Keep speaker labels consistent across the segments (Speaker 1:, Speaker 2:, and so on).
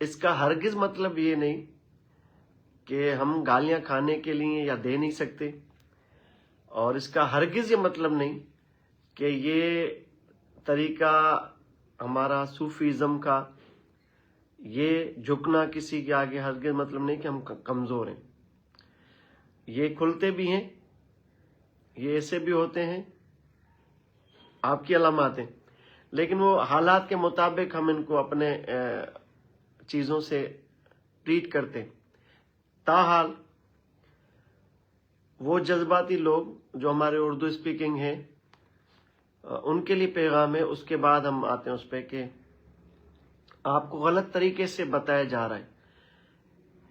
Speaker 1: اس کا ہرگز مطلب یہ نہیں کہ ہم گالیاں کھانے کے لیے یا دے نہیں سکتے، اور اس کا ہرگز یہ مطلب نہیں کہ یہ طریقہ ہمارا صوفیزم کا، یہ جھکنا کسی کے آگے ہرگز مطلب نہیں کہ ہم کمزور ہیں۔ یہ کھلتے بھی ہیں، یہ ایسے بھی ہوتے ہیں، آپ کی علامات ہیں، لیکن وہ حالات کے مطابق ہم ان کو اپنے چیزوں سے ٹریٹ کرتے ہیں۔ تاحال وہ جذباتی لوگ جو ہمارے اردو اسپیکنگ ہیں، ان کے لیے پیغام ہے۔ اس کے بعد ہم آتے ہیں اس پہ کہ آپ کو غلط طریقے سے بتایا جا رہا ہے۔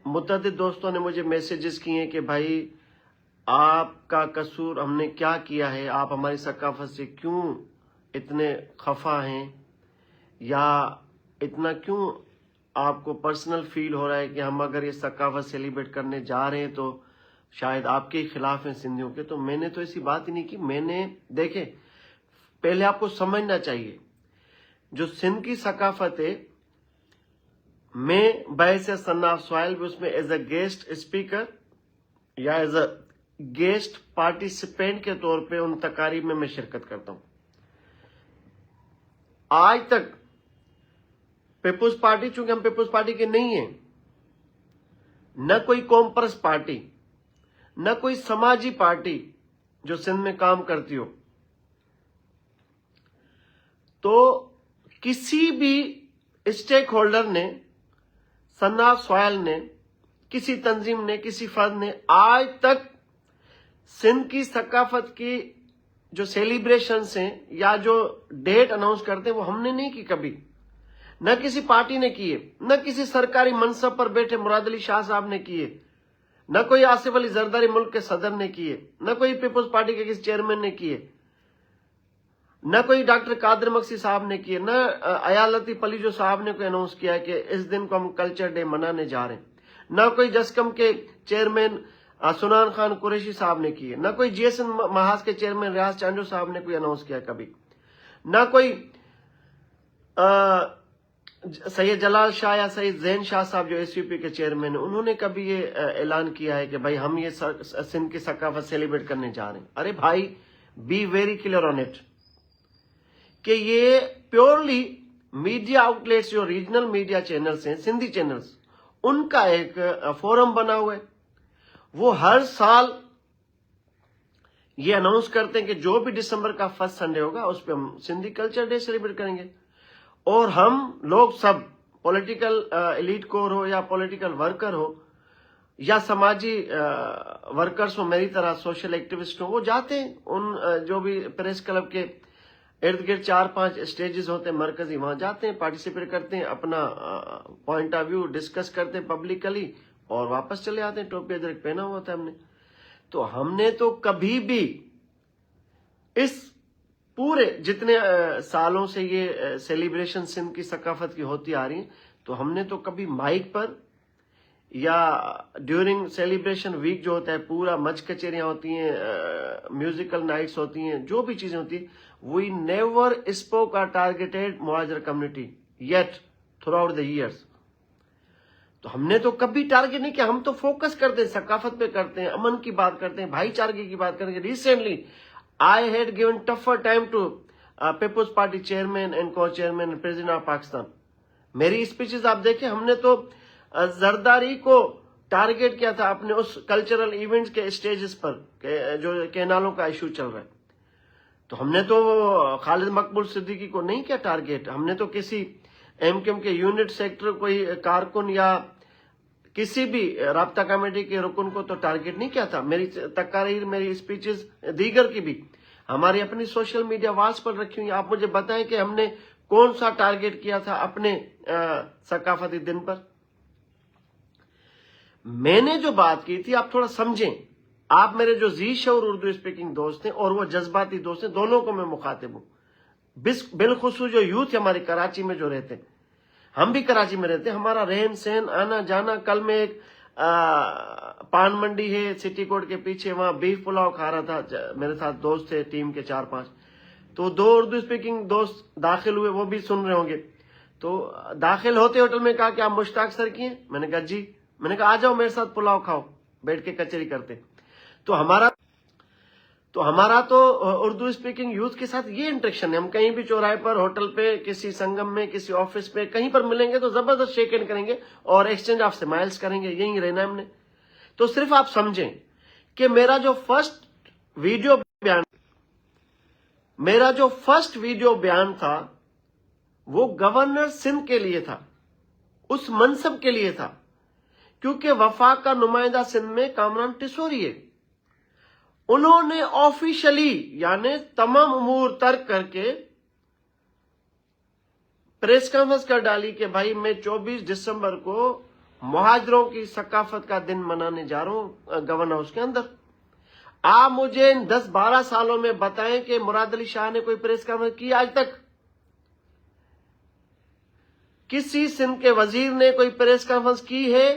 Speaker 1: متعدد دوستوں نے مجھے میسیجز کیے ہیں کہ بھائی آپ کا قصور ہم نے کیا کیا ہے، آپ ہماری ثقافت سے کیوں اتنے خفا ہیں، یا اتنا کیوں آپ کو پرسنل فیل ہو رہا ہے کہ ہم اگر یہ ثقافت سیلیبریٹ کرنے جا رہے ہیں تو شاید آپ کے خلاف ہیں سندھیوں کے۔ تو میں نے تو ایسی بات ہی نہیں کی۔ میں نے دیکھیں، پہلے آپ کو سمجھنا چاہیے جو سندھ کی ثقافت ہے، میں باعث صناف سوائل بھی اس میں ایز اے گیسٹ اسپیکر یا ایز اے گیسٹ پارٹیسپینٹ کے طور پہ ان تقاریب میں شرکت کرتا ہوں۔ آج تک پیپلز پارٹی، چونکہ ہم پیپلز پارٹی کے نہیں ہیں، نہ کوئی قوم پرست پارٹی، نہ کوئی سماجی پارٹی جو سندھ میں کام کرتی ہو، تو کسی بھی اسٹیک ہولڈر نے، صناف سوائل نے، کسی تنظیم نے، کسی فرد نے آج تک سندھ کی ثقافت کی جو سیلیبریشنز ہیں یا جو ڈیٹ اناؤنس کرتے ہیں وہ ہم نے نہیں کی کبھی، نہ کسی پارٹی نے کیے، نہ کسی سرکاری منصب پر بیٹھے مراد علی شاہ صاحب نے کیے، نہ کوئی آصف علی زرداری ملک کے صدر نے کیے، نہ کوئی پیپلز پارٹی کے کسی چیئرمین نے کیے، نہ کوئی ڈاکٹر قادر مکسی صاحب نے کیے، نہ ایالتی پلیجو صاحب نے کوئی اناؤنس کیا کہ اس دن کو ہم کلچر ڈے منانے جا رہے ہیں، نہ کوئی جسکم کے چیئرمین سنان خان قریشی صاحب نے کیے، نہ کوئی جی ایس این محاذ کے چیئرمین ریاض چانجو صاحب نے کوئی اناؤنس کیا کبھی، نہ کوئی سید جلال شاہ یا سید زین شاہ صاحب جو ایس یو پی کے چیئرمین ہیں، انہوں نے کبھی یہ اعلان کیا ہے کہ بھائی ہم یہ سندھ کی ثقافت سیلیبریٹ کرنے جا رہے ہیں۔ ارے بھائی، be very clear on it کہ یہ پیورلی میڈیا آؤٹ لیٹس جو ریجنل میڈیا چینلز ہیں، سندھی چینلز، ان کا ایک فورم بنا ہوا ہے۔ وہ ہر سال یہ اناؤنس کرتے ہیں کہ جو بھی دسمبر کا فرسٹ سنڈے ہوگا اس پہ ہم سندھی کلچر ڈے سیلیبریٹ کریں گے، اور ہم لوگ سب، پولیٹیکل ایلیٹ کور ہو یا پولیٹیکل ورکر ہو یا سماجی ورکرز ہو، میری طرح سوشل ایکٹیوسٹ ہو، وہ جاتے ہیں ان جو بھی پریس کلب کے ارد گرد 4-5 اسٹیجز ہوتے ہیں مرکزی، وہاں جاتے ہیں، پارٹیسپیٹ کرتے ہیں، اپنا پوائنٹ آف ویو ڈسکس کرتے ہیں پبلکلی، اور واپس چلے آتے ہیں۔ ٹوپی ادرک پہنا ہوا تھا ہم نے۔ تو ہم نے تو کبھی بھی اس پورے جتنے سالوں سے یہ سیلیبریشن سندھ کی ثقافت کی ہوتی آ رہی ہیں، تو ہم نے تو کبھی مائک پر یا ڈیورنگ سیلیبریشن ویک جو ہوتا ہے، پورا مچ کچہریاں ہوتی ہیں، میوزیکل نائٹس ہوتی ہیں، جو بھی چیزیں ہوتی ہیں، we never spoke are targeted Mohajir community yet throughout the years. تو ہم نے تو کبھی ٹارگیٹ نہیں کیا، ہم تو فوکس کرتے ہیں، ثقافت پہ کرتے ہیں، امن کی بات کرتے ہیں، بھائی چارگی کی بات کرتے ہیں۔ Recently I had given tougher time to People's Party chairman and co-chairman and president of Pakistan. میری اسپیچز آپ دیکھیں، ہم نے تو زرداری کو ٹارگیٹ کیا تھا اپنے اس کلچرل ایونٹس کے اسٹیجز پر جو کینالوں کا ایشو چل رہا ہے۔ تو ہم نے تو خالد مقبول صدیقی کو نہیں کیا ٹارگیٹ، ہم نے تو کسی ایم کیو ایم کے یونٹ سیکٹر کوئی کارکن یا کسی بھی رابطہ کمیٹی کے رکن کو تو ٹارگیٹ نہیں کیا تھا۔ میری تقاریر، میری اسپیچز دیگر کی بھی ہماری اپنی سوشل میڈیا واز پر رکھی ہوئی ہیں۔ آپ مجھے بتائیں کہ ہم نے کون سا ٹارگیٹ کیا تھا اپنے ثقافتی دن پر۔ میں نے جو بات کی تھی، آپ تھوڑا سمجھیں، آپ میرے جو ذی شعور اردو اسپیکنگ دوست ہیں اور وہ جذباتی دوست ہیں، دونوں کو میں مخاطب ہوں۔ بالخصوص جو یوتھ ہمارے کراچی میں جو رہتے ہیں، ہم بھی کراچی میں رہتے ہیں، ہمارا رہن سہن، آنا جانا، کل میں ایک پان منڈی ہے سٹی کوٹ کے پیچھے، وہاں بیف پلاؤ کھا رہا تھا، میرے ساتھ دوست تھے ٹیم کے 4-5، تو 2 اردو اسپیکنگ دوست داخل ہوئے، وہ بھی سن رہے ہوں گے۔ تو داخل ہوتے ہوٹل میں کہا کہ آپ مشتاق سر کی ہیں؟ میں نے کہا جی. میں نے کہا آ جاؤ میرے ساتھ پلاؤ کھاؤ، بیٹھ کے کچہری کرتے. تو ہمارا تو اردو اسپیکنگ یوتھ کے ساتھ یہ انٹریکشن ہے. ہم کہیں بھی چوراہے پر، ہوٹل پہ، کسی سنگم میں، کسی آفس پہ، کہیں پر ملیں گے تو زبردست شیک ہینڈ کریں گے اور ایکسچینج آف اسمائلز کریں گے. یہی رہنا ہے ہم نے. تو صرف آپ سمجھیں کہ میرا جو فرسٹ ویڈیو بیان تھا وہ گورنر سندھ کے لیے تھا، اس منصب کے لیے تھا، کیونکہ وفاق کا نمائندہ سندھ میں کامران ٹیسوری ہے. انہوں نے آفیشلی یعنی تمام امور ترک کر کے پریس کانفرنس کر ڈالی کہ بھائی میں 24 دسمبر کو مہاجروں کی ثقافت کا دن منانے جا رہا ہوں گورنر ہاؤس کے اندر. آپ مجھے ان 10-12 سالوں میں بتائیں کہ مراد علی شاہ نے کوئی پریس کانفرنس کی آج تک؟ کسی سندھ کے وزیر نے کوئی پریس کانفرنس کی ہے؟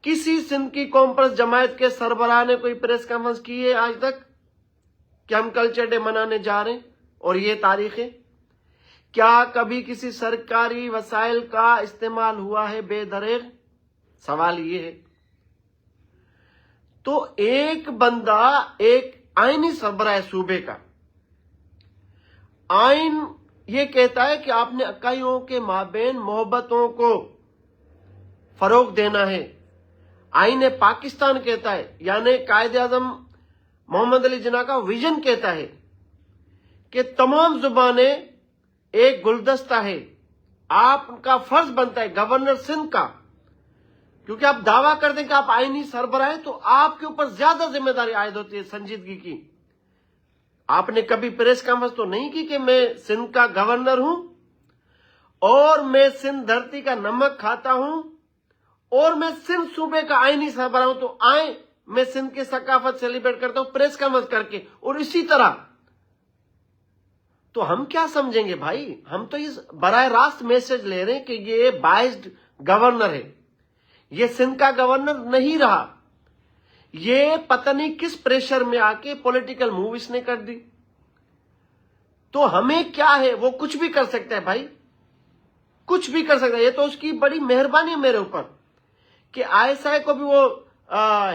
Speaker 1: کسی سندھ کی کانفرنس جماعت کے سربراہ نے کوئی پریس کانفرنس کی ہے آج تک کہ ہم کلچر ڈے منانے جا رہے ہیں اور یہ تاریخ ہے؟ کیا کبھی کسی سرکاری وسائل کا استعمال ہوا ہے بے دریغ؟ سوال یہ ہے. تو ایک بندہ، ایک آئینی سربراہ صوبے کا، آئین یہ کہتا ہے کہ آپ نے اکائیوں کے مابین محبتوں کو فروغ دینا ہے. آئین پاکستان کہتا ہے، یعنی قائد اعظم محمد علی جناح کا ویژن کہتا ہے کہ تمام زبانیں ایک گلدستہ ہے. آپ کا فرض بنتا ہے گورنر سندھ کا، کیونکہ آپ دعویٰ کرتے ہیں کہ آپ آئینی سربراہ ہیں تو آپ کے اوپر زیادہ ذمہ داری عائد ہوتی ہے سنجیدگی کی. آپ نے کبھی پریس کانفرنس تو نہیں کی کہ میں سندھ کا گورنر ہوں اور میں سندھ دھرتی کا نمک کھاتا ہوں اور میں سندھ صوبے کا آئینی سربراہ ہوں، تو آئیں میں سندھ کی ثقافت سیلیبریٹ کرتا ہوں پریس کانفرنس کر کے. اور اسی طرح تو ہم کیا سمجھیں گے بھائی؟ ہم تو اس براہ راست میسج لے رہے ہیں کہ یہ بائسڈ گورنر ہے، یہ سندھ کا گورنر نہیں رہا. یہ پتہ نہیں کس پریشر میں آ کے پولیٹیکل موو اس نے کر دی. تو ہمیں کیا ہے، وہ کچھ بھی کر سکتا ہے بھائی، کچھ بھی کر سکتا ہے. یہ تو اس کی بڑی مہربانی ہے میرے اوپر کہ ISI کو بھی وہ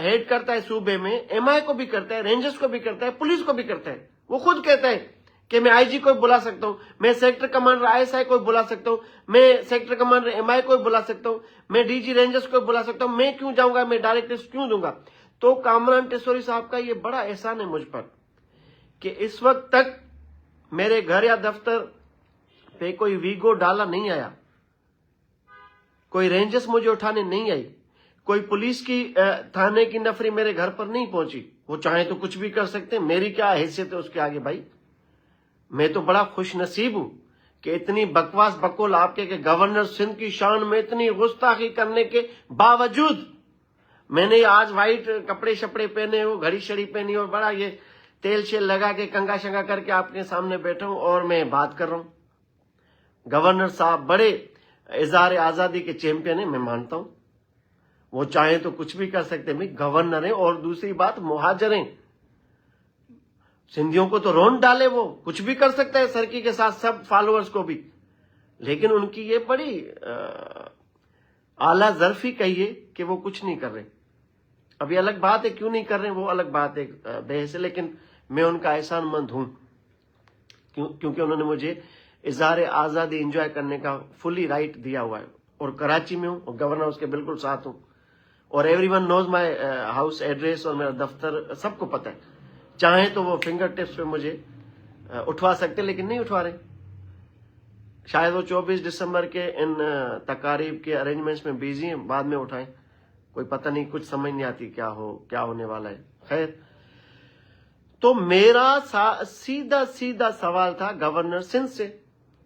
Speaker 1: ہیڈ کرتا ہے صوبے میں، MI کو بھی کرتا ہے، رینجرز کو بھی کرتا ہے، پولیس کو بھی کرتا ہے. وہ خود کہتا ہے کہ میں IG کو بلا سکتا ہوں، میں سیکٹر کمانڈر ISI کو بلا سکتا ہوں، میں سیکٹر کمانڈر MI کو بلا سکتا ہوں، میں DG رینجرز کو بلا سکتا ہوں. میں کیوں جاؤں گا، میں ڈائریکٹرز کیوں دوں گا؟ تو کامران ٹیسوری صاحب کا یہ بڑا احسان ہے مجھ پر کہ اس وقت تک میرے گھر یا دفتر پہ کوئی ویگو ڈالا نہیں آیا، کوئی رینجرز مجھے اٹھانے نہیں آئی، کوئی پولیس کی تھانے کی نفری میرے گھر پر نہیں پہنچی. وہ چاہیں تو کچھ بھی کر سکتے ہیں، میری کیا حیثیت ہے اس کے آگے بھائی؟ میں تو بڑا خوش نصیب ہوں کہ اتنی بکواس بکول آپ کے کہ گورنر سندھ کی شان میں اتنی گستاخی کرنے کے باوجود میں نے آج وائٹ کپڑے شپڑے پہنے ہو، گھڑی شڑی پہنی اور بڑا یہ تیل شیل لگا کے کنگا شنگا کر کے آپ کے سامنے بیٹھا ہوں اور میں بات کر رہا ہوں. گورنر صاحب بڑے اظہار آزادی کے چیمپئن ہیں، میں مانتا ہوں. وہ چاہیں تو کچھ بھی کر سکتے ہیں، گورنر ہیں. اور دوسری بات مہاجر ہیں، سندھیوں کو تو رون ڈالے، وہ کچھ بھی کر سکتا ہے سرکی کے ساتھ سب فالوورز کو بھی. لیکن ان کی یہ بڑی اعلیٰ ظرفی کہیے کہ وہ کچھ نہیں کر رہے. ابھی الگ بات ہے کیوں نہیں کر رہے، وہ الگ بات ہے بحث ہے، لیکن میں ان کا احسان مند ہوں کیونکہ انہوں نے مجھے اظہار آزادی انجوائے کرنے کا فلی رائٹ دیا ہوا ہے. اور کراچی میں ہوں اور گورنر ہاؤس کے بالکل ساتھ ہوں، اور every one knows my house address اور میرا دفتر سب کو پتہ ہے. چاہیں تو وہ فنگر ٹپس پہ مجھے اٹھوا سکتے لیکن نہیں اٹھوا رہے. شاید وہ 24 دسمبر کے ان تقاریب کے ارینجمنٹس میں بیزی ہیں، بعد میں اٹھائیں. کوئی پتہ نہیں، کچھ سمجھ نہیں آتی کیا ہونے والا ہے. خیر، تو میرا سیدھا سوال تھا گورنر سندھ سے،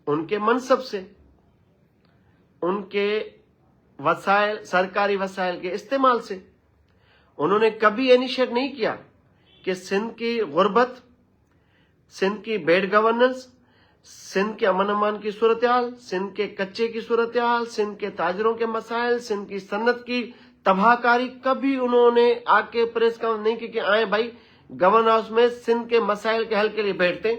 Speaker 1: ان کے منصب سے، ان کے وسائل، سرکاری وسائل کے استعمال سے. انہوں نے کبھی انیشیٹ نہیں کیا کہ سندھ کی غربت، سندھ کی بیڈ گورننس، سندھ کے امن امان کی صورتحال، سندھ کے کچے کی صورتحال، سندھ کے تاجروں کے مسائل، سندھ کی صنعت کی تباہ کاری، کبھی انہوں نے آ کے پریس کانفرنس نہیں کی کہ آئیں بھائی گورنر ہاؤس میں سندھ کے مسائل کے حل کے لیے بیٹھتے ہیں.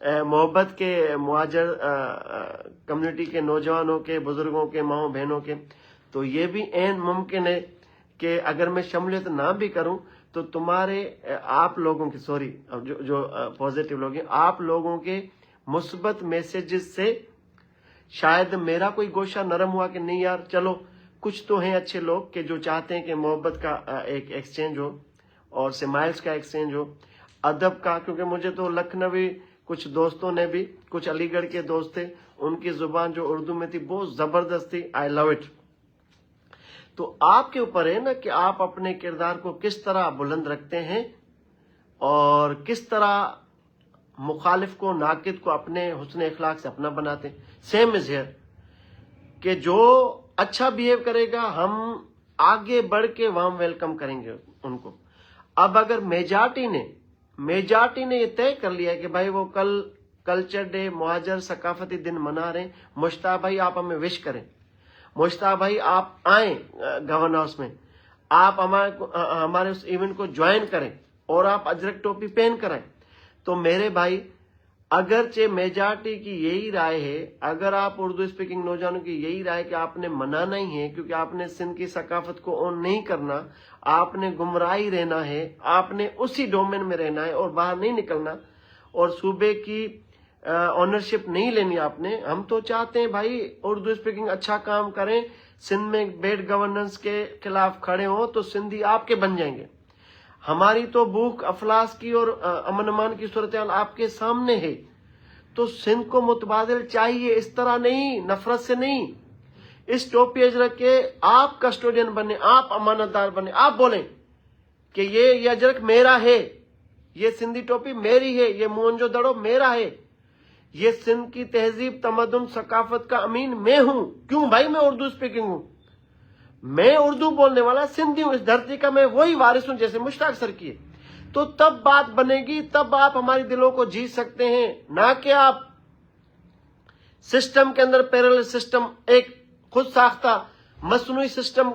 Speaker 1: محبت کے مہاجر کمیونٹی کے نوجوانوں کے، بزرگوں کے، ماؤں بہنوں کے، تو یہ بھی عین ممکن ہے کہ اگر میں شمولیت نہ بھی کروں تو آپ لوگوں کی جو پازیٹیو لوگ ہیں، آپ لوگوں کے مثبت میسیجز سے شاید میرا کوئی گوشہ نرم ہوا کہ نہیں یار چلو کچھ تو ہیں اچھے لوگ کہ جو چاہتے ہیں کہ محبت کا ایک ایکسچینج ہو اور سمائلز کا ایکسچینج ہو، ادب کا، کیونکہ مجھے تو لکھنوی کچھ دوستوں نے بھی، کچھ علی گڑھ کے دوست تھے، ان کی زبان جو اردو میں تھی بہت زبردست تھی، آئی لو اٹ۔ تو آپ کے اوپر ہے نا کہ آپ اپنے کردار کو کس طرح بلند رکھتے ہیں اور کس طرح مخالف کو، ناقد کو اپنے حسن اخلاق سے اپنا بناتے ہیں۔ سیم از ہیئر کہ جو اچھا بیہیو کرے گا ہم آگے بڑھ کے وارم ویلکم کریں گے ان کو۔ اب اگر میجارٹی نے یہ طے کر لیا کہ بھائی وہ کل کلچر ڈے، مہاجر ثقافتی دن منا رہے ہیں، مشتاق بھائی آپ ہمیں وش کریں، مشتاق بھائی آپ آئیں گورنر ہاؤس میں، آپ ہمارے اس ایونٹ کو جوائن کریں اور آپ اجرک ٹوپی پہن کر آئیں۔ تو میرے بھائی اگرچہ میجارٹی کی یہی رائے ہے، اگر آپ اردو اسپیکنگ نوجوانوں کی یہی رائے کہ آپ نے منانا ہی ہے کیونکہ آپ نے سندھ کی ثقافت کو اون نہیں کرنا، آپ نے گمراہی رہنا ہے، آپ نے اسی ڈومین میں رہنا ہے اور باہر نہیں نکلنا اور صوبے کی اونرشپ نہیں لینی آپ نے۔ ہم تو چاہتے ہیں بھائی اردو اسپیکنگ اچھا کام کریں، سندھ میں بیڈ گورننس کے خلاف کھڑے ہوں تو سندھی آپ کے بن جائیں گے۔ ہماری تو بھوک افلاس کی اور امن امان کی صورتحال آپ کے سامنے ہے، تو سندھ کو متبادل چاہیے، اس طرح نہیں، نفرت سے نہیں۔ اس ٹوپی اجرک کے آپ کسٹوڈین بنے، آپ امانت دار بنے، آپ بولیں کہ یہ اجرک میرا ہے، یہ سندھی ٹوپی میری ہے، یہ موہنجو دڑو میرا ہے، یہ سندھ کی تہذیب، تمدن، ثقافت کا امین میں ہوں۔ کیوں بھائی؟ میں اردو اسپیکنگ ہوں، میں اردو بولنے والا سندھی ہوں، اس دھرتی کا میں وہی وارث ہوں جیسے مشتاق سر کی ہے۔ تو تب بات بنے گی، تب آپ ہمارے دلوں کو جیت سکتے ہیں، نہ کہ آپ سسٹم کے اندر پیرل سسٹم، ایک خود ساختہ مصنوعی سسٹم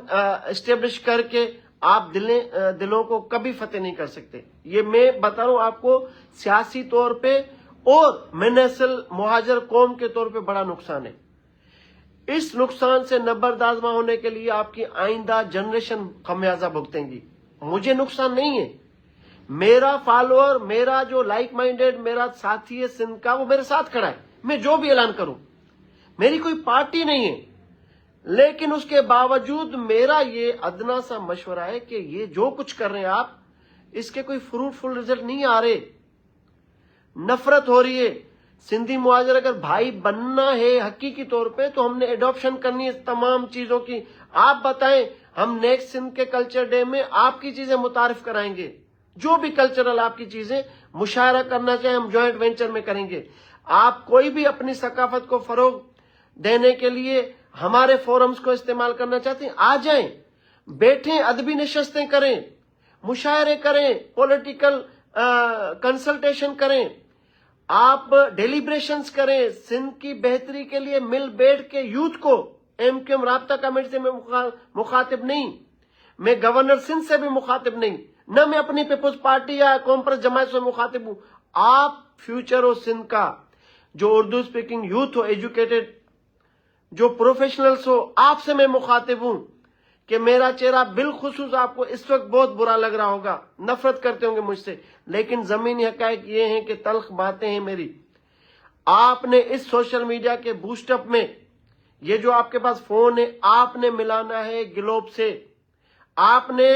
Speaker 1: اسٹیبلش کر کے آپ دلوں کو کبھی فتح نہیں کر سکتے۔ یہ میں بتا رہا ہوں آپ کو، سیاسی طور پہ اور منحصل مہاجر قوم کے طور پہ بڑا نقصان ہے۔ اس نقصان سے نبردازمہ ہونے کے لیے آپ کی آئندہ جنریشن خمیازہ بھگتیں گی۔ مجھے نقصان نہیں ہے، میرا فالوور، میرا جو لائک مائنڈیڈ میرا ساتھی ہے سندھ کا، وہ میرے ساتھ کھڑا ہے، میں جو بھی اعلان کروں، میری کوئی پارٹی نہیں ہے، لیکن اس کے باوجود میرا یہ ادنا سا مشورہ ہے کہ یہ جو کچھ کر رہے ہیں آپ، اس کے کوئی فروٹفل رزلٹ نہیں آ رہے، نفرت ہو رہی ہے۔ سندھی مہاجر اگر بھائی بننا ہے حقیقی طور پہ تو ہم نے ایڈاپشن کرنی ہے تمام چیزوں کی۔ آپ بتائیں، ہم نیکسٹ سندھ کے کلچر ڈے میں آپ کی چیزیں متعارف کرائیں گے، جو بھی کلچرل آپ کی چیزیں مشاہرہ کرنا چاہیں ہم جوائنٹ وینچر میں کریں گے۔ آپ کوئی بھی اپنی ثقافت کو فروغ دینے کے لیے ہمارے فورمز کو استعمال کرنا چاہتے ہیں، آ جائیں، بیٹھیں، ادبی نشستیں کریں، مشاعرے کریں، پولیٹیکل کنسلٹیشن کریں، آپ ڈیلیبریشنز کریں، سندھ کی بہتری کے لیے مل بیٹھ کے یوتھ کو۔ ایم کیو ایم رابطہ کمیٹی سے میں مخاطب نہیں، میں گورنر سندھ سے بھی مخاطب نہیں، نہ میں اپنی پیپلز پارٹی یا کانفرنس جماعت سے مخاطب ہوں۔ آپ فیوچر ہو سندھ کا، جو Urdu speaking youth who, educated, جو پروفیشنلز ہو، آپ سے میں مخاطب ہوں کہ میرا چہرہ بالخصوص آپ کو اس وقت بہت برا لگ رہا ہوگا، نفرت کرتے ہوں گے مجھ سے، لیکن زمینی حقائق یہ ہیں کہ تلخ باتیں ہیں میری۔ آپ نے اس سوشل میڈیا کے بوسٹ اپ میں، یہ جو آپ کے پاس فون ہے، آپ نے ملانا ہے گلوب سے، آپ نے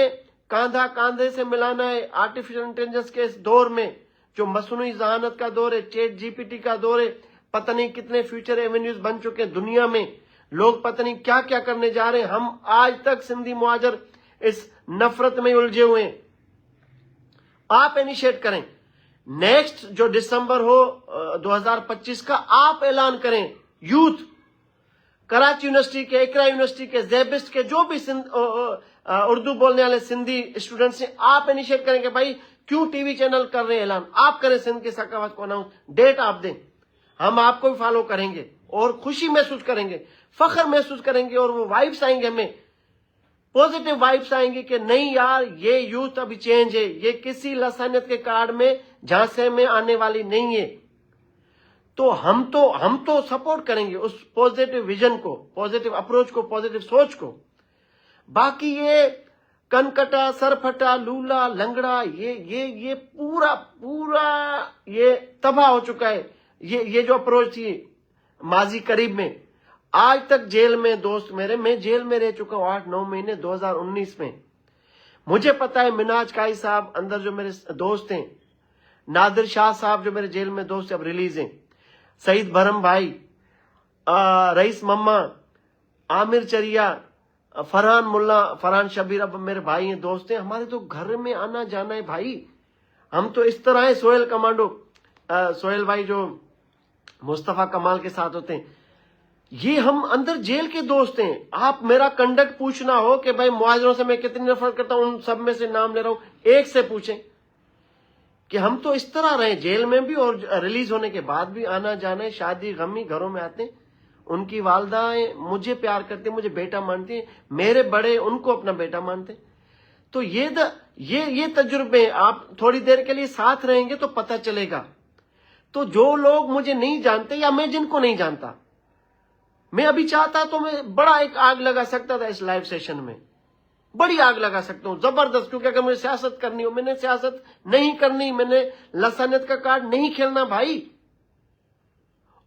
Speaker 1: کاندھا کاندھے سے ملانا ہے آرٹیفیشل انٹیلیجنس کے اس دور میں، جو مصنوعی ذہانت کا دور ہے، چیٹ جی پی ٹی کا دور ہے، پتہ نہیں کتنے فیوچر ایونیوز بن چکے ہیں دنیا میں، لوگ پتہ نہیں کیا کیا کرنے جا رہے ہیں۔ ہم آج تک سندھی مہاجر اس نفرت میں الجھے ہوئے ہیں۔ آپ انیشیٹ کریں، نیکسٹ جو دسمبر ہو 2025 کا، آپ اعلان کریں، یوتھ، کراچی یونیورسٹی کے، اقرا یونیورسٹی کے، زیبسٹ کے، جو بھی اردو بولنے والے سندھی اسٹوڈنٹس ہیں، آپ انیشیٹ کریں کہ بھائی کیوں ٹی وی چینل کر رہے ہیں اعلان، آپ کریں سندھ کی ثقافت کو اناؤنس، ڈیٹ آپ دیں، ہم آپ کو بھی فالو کریں گے اور خوشی محسوس کریں گے، فخر محسوس کریں گے، اور وہ وائبس آئیں گے، ہمیں پوزیٹیو وائبس آئیں گے کہ نہیں یار، یہ یوتھ ابھی چینج ہے، یہ کسی لسانیت کے کارڈ میں جھانسے میں آنے والی نہیں ہے۔ تو ہم تو سپورٹ کریں گے اس پوزیٹو ویژن کو، پوزیٹو اپروچ کو، پوزیٹو سوچ کو. باقی یہ کنکٹا، سرپھٹا، لولا، لنگڑا، یہ پورا یہ تباہ ہو چکا ہے. یہ جو اپروچ تھی ماضی قریب میں، آج تک جیل میں دوست میرے، میں جیل میں رہ چکا ہوں 8-9 مہینے 2019 میں. مجھے پتا ہے مناج کائی صاحب اندر جو میرے دوست ہیں، نادر شاہ صاحب جو میرے جیل میں دوست اب ریلیز ہیں، سعید بھرم بھائی، رئیس مما، عامر چریا، فرحان ملا، فرحان شبیر، اب میرے بھائی ہیں، دوست ہیں. ہمارے تو گھر میں آنا جانا ہے بھائی. ہم تو اس طرح ہیں. سہیل کمانڈو، سہیل بھائی جو مصطفیٰ کمال کے ساتھ ہوتے ہیں، یہ ہم اندر جیل کے دوست ہیں. آپ میرا کنڈکٹ پوچھنا ہو کہ بھائی مہاجروں سے میں کتنی نفرت کرتا ہوں، ان سب میں سے نام لے رہا ہوں، ایک سے پوچھیں کہ ہم تو اس طرح رہے جیل میں بھی اور ریلیز ہونے کے بعد بھی. آنا جانا ہے، شادی غمی گھروں میں آتے ہیں. ان کی والدہ مجھے پیار کرتے ہیں، مجھے بیٹا مانتے ہیں، میرے بڑے ان کو اپنا بیٹا مانتے ہیں. تو یہ تجربے آپ تھوڑی دیر کے لیے ساتھ رہیں گے تو پتہ چلے گا. تو جو لوگ مجھے نہیں جانتے یا میں جن کو نہیں جانتا، میں ابھی چاہتا تو میں بڑا ایک آگ لگا سکتا تھا اس لائیو سیشن میں، بڑی آگ لگا سکتا ہوں زبردست. کیونکہ اگر مجھے سیاست کرنی ہو، میں نے سیاست نہیں کرنی، میں نے لسانیت کا کارڈ نہیں کھیلنا بھائی.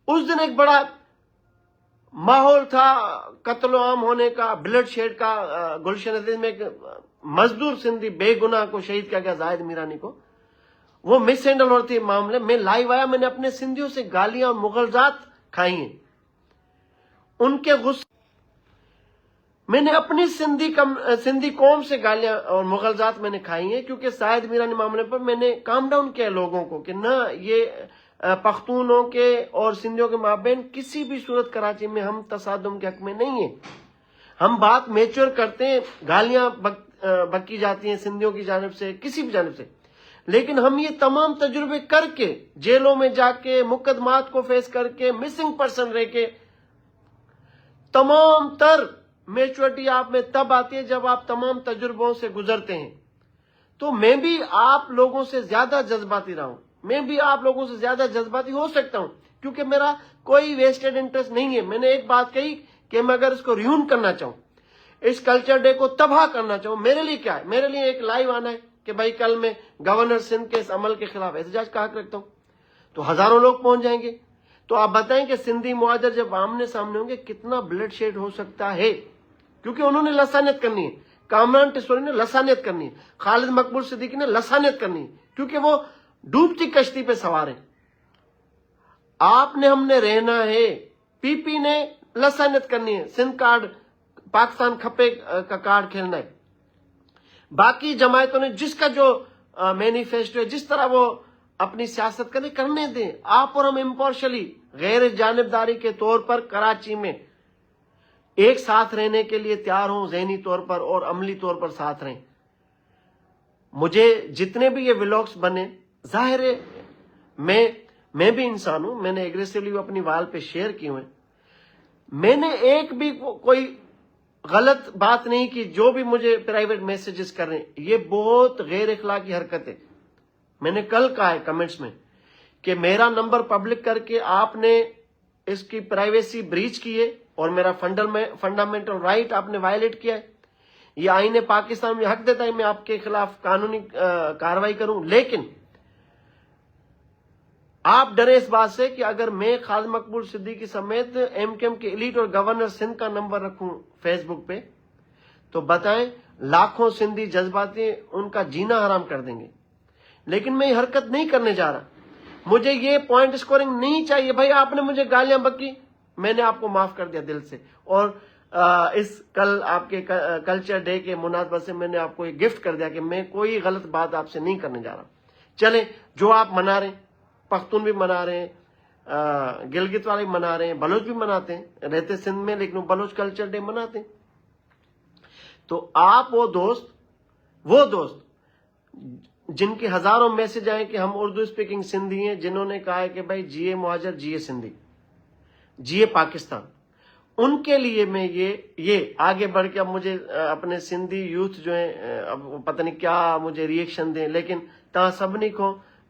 Speaker 1: اس دن ایک بڑا ماحول تھا قتل عام ہونے کا، بلڈ شیڈ کا. گلشن عزیز میں ایک مزدور سندھی بے گناہ کو شہید کیا گیا، زاہد میرانی کو. وہ مس ہینڈل ہوتی معاملے میں لائیو آیا. میں نے اپنے سندھیوں سے گالیاں اور مغلزات کھائی ہیں، ان کے غصے میں نے اپنی سندھی قوم سے گالیاں اور مغلزات میں نے کھائی ہیں. کیونکہ زاہد میرانی معاملے پر میں نے کام ڈاؤن کیا لوگوں کو کہ نہ، یہ پختونوں کے اور سندھیوں کے مابین کسی بھی صورت کراچی میں ہم تصادم کے حق میں نہیں ہیں. ہم بات میچور کرتے ہیں، گالیاں بکی جاتی ہیں سندھیوں کی جانب سے، کسی بھی جانب سے، لیکن ہم یہ تمام تجربے کر کے، جیلوں میں جا کے، مقدمات کو فیس کر کے، مسنگ پرسن رہ کے، تمام تر میچورٹی آپ میں تب آتی ہے جب آپ تمام تجربوں سے گزرتے ہیں. تو میں بھی آپ لوگوں سے زیادہ جذباتی رہا ہوں، میں بھی آپ لوگوں سے زیادہ جذباتی ہو سکتا ہوں، کیونکہ میرا کوئی ویسٹڈ انٹرسٹ نہیں ہے. میں نے ایک بات کہی کہ میں اگر اس کو ریون کرنا چاہوں، اس کلچر ڈے کو تباہ کرنا چاہوں، میرے لیے کیا ہے؟ میرے لیے ایک لائیو آنا ہے کہ بھائی کل میں گورنر سندھ کے اس عمل کے خلاف احتجاج کا حق رکھتا ہوں. تو ہزاروں لوگ پہنچ جائیں گے. تو آپ بتائیں کہ سندھی مہاجر جب آمنے سامنے ہوں گے کتنا بلڈ شیڈ ہو سکتا ہے. کیونکہ انہوں نے لسانیت کرنی ہے، کامران ٹسوری نے لسانیت کرنی ہے، خالد مقبول صدیقی نے لسانیت کرنی ہے، کیونکہ وہ ڈوبتی کشتی پہ سوار ہیں. آپ نے، ہم نے رہنا ہے. پی پی نے لسانیت کرنی ہے، سندھ کارڈ، پاکستان کھپے کا کارڈ کھیلنا ہے. باقی جماعتوں نے جس کا جو مینیفیسٹو ہے، جس طرح وہ اپنی سیاست کرنے دیں. آپ اور ہم امپارشلی، غیر جانبداری کے طور پر کراچی میں ایک ساتھ رہنے کے لیے تیار ہوں، ذہنی طور پر اور عملی طور پر ساتھ رہیں. مجھے جتنے بھی یہ ولاگس بنے، ظاہر ہے میں بھی انسان ہوں، میں نے ایگریسولی اپنی وال پہ شیئر کی ہوئے. میں نے ایک بھی کوئی غلط بات نہیں کی. جو بھی مجھے پرائیویٹ میسیجز کر رہے ہیں، یہ بہت غیر اخلاقی حرکت ہے. میں نے کل کہا ہے کمنٹس میں کہ میرا نمبر پبلک کر کے آپ نے اس کی پرائیویسی بریچ کی ہے اور میرا فنڈامنٹل رائٹ آپ نے وائلیٹ کیا ہے. یہ آئین پاکستان میں حق دیتا ہے میں آپ کے خلاف قانونی کارروائی کروں. لیکن آپ ڈرے اس بات سے کہ اگر میں خالد مقبول صدیقی سمیت ایم کیو ایم کے ایلیٹ اور گورنر سندھ کا نمبر رکھوں فیس بک پہ، تو بتائیں لاکھوں سندھی جذباتی ان کا جینا حرام کر دیں گے. لیکن میں یہ حرکت نہیں کرنے جا رہا. مجھے یہ پوائنٹ سکورنگ نہیں چاہیے. بھائی آپ نے مجھے گالیاں بکی، میں نے آپ کو معاف کر دیا دل سے. اور اس کل آپ کے کلچر ڈے کے مناسبت سے میں نے آپ کو یہ گفٹ کر دیا کہ میں کوئی غلط بات آپ سے نہیں کرنے جا رہا. چلیں، جو آپ منا رہے ہیں، پختون بھی منا رہے ہیں، گلگت والے بھی منا رہے ہیں، بلوچ بھی مناتے ہیں، رہتے سندھ میں لیکن وہ بلوچ کلچر ڈے مناتے ہیں. تو آپ وہ دوست جن کے ہزاروں میسج آئے کہ ہم اردو اسپیکنگ سندھی ہیں، جنہوں نے کہا ہے کہ بھائی جیے مہاجر، جیے سندھی، جیے پاکستان، ان کے لیے میں یہ آگے بڑھ کے اب مجھے اپنے سندھی یوتھ جو ہیں اب پتہ نہیں کیا مجھے ریئیکشن دیں، لیکن تا سبنی کو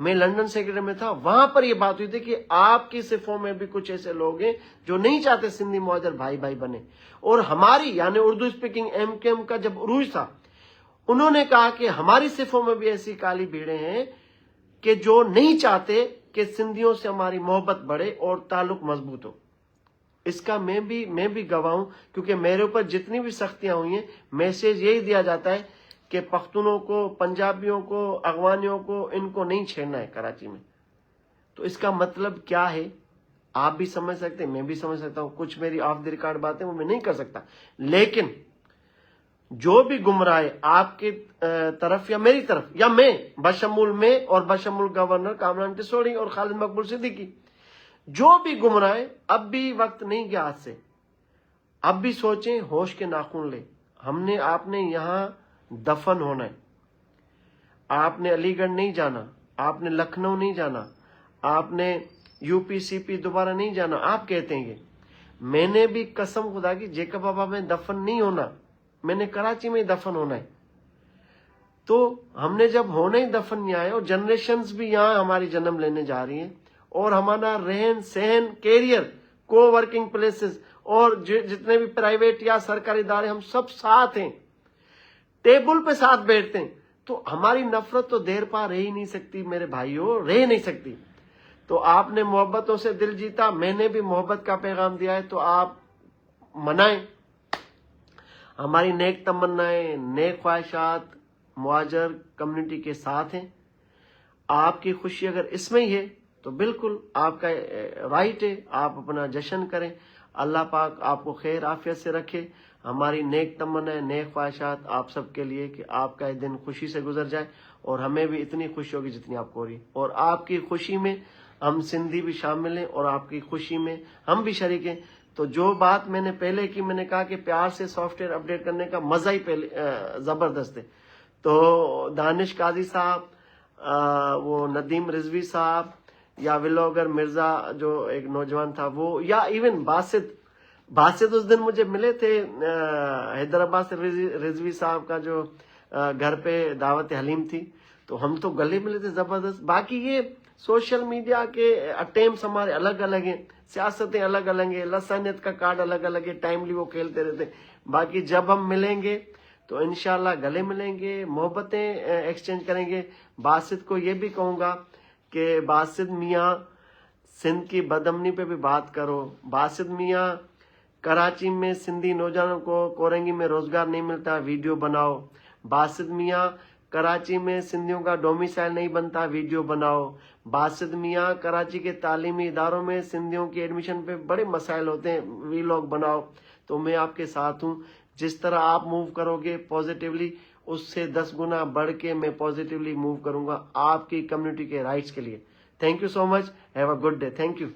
Speaker 1: میں لندن سیکرٹری میں تھا، وہاں پر یہ بات ہوئی تھی کہ آپ کی صفوں میں بھی کچھ ایسے لوگ ہیں جو نہیں چاہتے سندھی مہاجر بھائی بھائی بنے، اور ہماری یعنی اردو اسپیکنگ MKM کا جب عروج تھا، انہوں نے کہا کہ ہماری صفوں میں بھی ایسی کالی بھیڑیں ہیں کہ جو نہیں چاہتے کہ سندھیوں سے ہماری محبت بڑھے اور تعلق مضبوط ہو۔ اس کا میں بھی گواہ ہوں، کیونکہ میرے اوپر جتنی بھی سختیاں ہوئی ہیں، میسیج یہی دیا جاتا ہے کہ پختونوں کو، پنجابیوں کو، افغانیوں کو، ان کو نہیں چھیڑنا ہے کراچی میں۔ تو اس کا مطلب کیا ہے آپ بھی سمجھ سکتے ہیں، میں بھی سمجھ سکتا ہوں۔ کچھ میری آف دی ریکارڈ باتیں وہ میں نہیں کر سکتا، لیکن جو بھی گمراہ ہے آپ کی طرف یا میری طرف یا میں بشمول میں اور بشمول گورنر کامران ٹسوڑی اور خالد مقبول صدیقی، جو بھی گمراہ ہے، اب بھی وقت نہیں گیا ہاتھ سے، اب بھی سوچیں، ہوش کے ناخن لیں۔ آپ نے یہاں دفن ہونا ہے، آپ نے علی گڑھ نہیں جانا، آپ نے لکھنؤ نہیں جانا، آپ نے UP CP دوبارہ نہیں جانا۔ آپ کہتے ہیں میں نے بھی قسم خدا کی جیکب بابا میں دفن نہیں ہونا، میں نے کراچی میں دفن ہونا ہے۔ تو ہم نے جب ہونا ہی دفن یہاں ہے، اور جنریشنز بھی یہاں ہماری جنم لینے جا رہی ہیں، اور ہمارا رہن سہن، کیریئر، کو ورکنگ پلیسز اور جتنے بھی پرائیویٹ یا سرکاری ادارے، ہم سب ساتھ ہیں، ٹیبل پہ ساتھ بیٹھتے ہیں۔ تو ہماری نفرت تو دیر پا رہ ہی نہیں سکتی میرے بھائیوں، رہ نہیں سکتی۔ تو آپ نے محبتوں سے دل جیتا، میں نے بھی محبت کا پیغام دیا ہے، تو آپ منائیں۔ ہماری نیک تمنائیں، نیک خواہشات مہاجر کمیونٹی کے ساتھ ہیں۔ آپ کی خوشی اگر اس میں ہی ہے تو بالکل آپ کا رائٹ ہے، آپ اپنا جشن کریں۔ اللہ پاک آپ کو خیر عافیت سے رکھے۔ ہماری نیک تمنائیں، نیک خواہشات آپ سب کے لیے کہ آپ کا یہ دن خوشی سے گزر جائے، اور ہمیں بھی اتنی خوشی ہوگی جتنی آپ کو ہو رہی، اور آپ کی خوشی میں ہم سندھی بھی شامل ہیں، اور آپ کی خوشی میں ہم بھی شریک ہیں۔ تو جو بات میں نے پہلے کی، میں نے کہا کہ پیار سے سافٹ ویئر اپڈیٹ کرنے کا مزہ ہی پہلے زبردست ہے۔ تو دانش قاضی صاحب، وہ ندیم رضوی صاحب، یا ولاگر مرزا جو ایک نوجوان تھا وہ، یا ایون باسط اس دن مجھے ملے تھے حیدرآباد سے، رضوی صاحب کا جو گھر پہ دعوت حلیم تھی، تو ہم تو گلے ملے تھے زبردست۔ باقی یہ سوشل میڈیا کے اٹیمپٹس ہمارے الگ الگ ہیں، سیاستیں الگ الگ ہیں، لسانیت کا کارڈ الگ الگ ہے، ٹائملی وہ کھیلتے رہتے ہیں۔ باقی جب ہم ملیں گے تو انشاءاللہ گلے ملیں گے، محبتیں ایکسچینج کریں گے۔ باسط کو یہ بھی کہوں گا کہ باسط میاں سندھ کی بدامنی پہ بھی بات کرو۔ باسط میاں کراچی میں سندھی نوجوانوں کو کورنگی میں روزگار نہیں ملتا، ویڈیو بناؤ۔ باسط میاں کراچی میں سندھیوں کا ڈومیسائل نہیں بنتا، ویڈیو بناؤ۔ باسط میاں کراچی کے تعلیمی اداروں میں سندھیوں کی ایڈمیشن پہ بڑے مسائل ہوتے ہیں، ویلاگ بناؤ۔ تو میں آپ کے ساتھ ہوں، جس طرح آپ موو کرو گے پازیٹیولی، اس سے 10 گنا بڑھ کے میں پازیٹیولی موو کروں گا آپ کی کمیونٹی کے رائٹس کے لیے۔ Thank you so much, have a good day, thank you.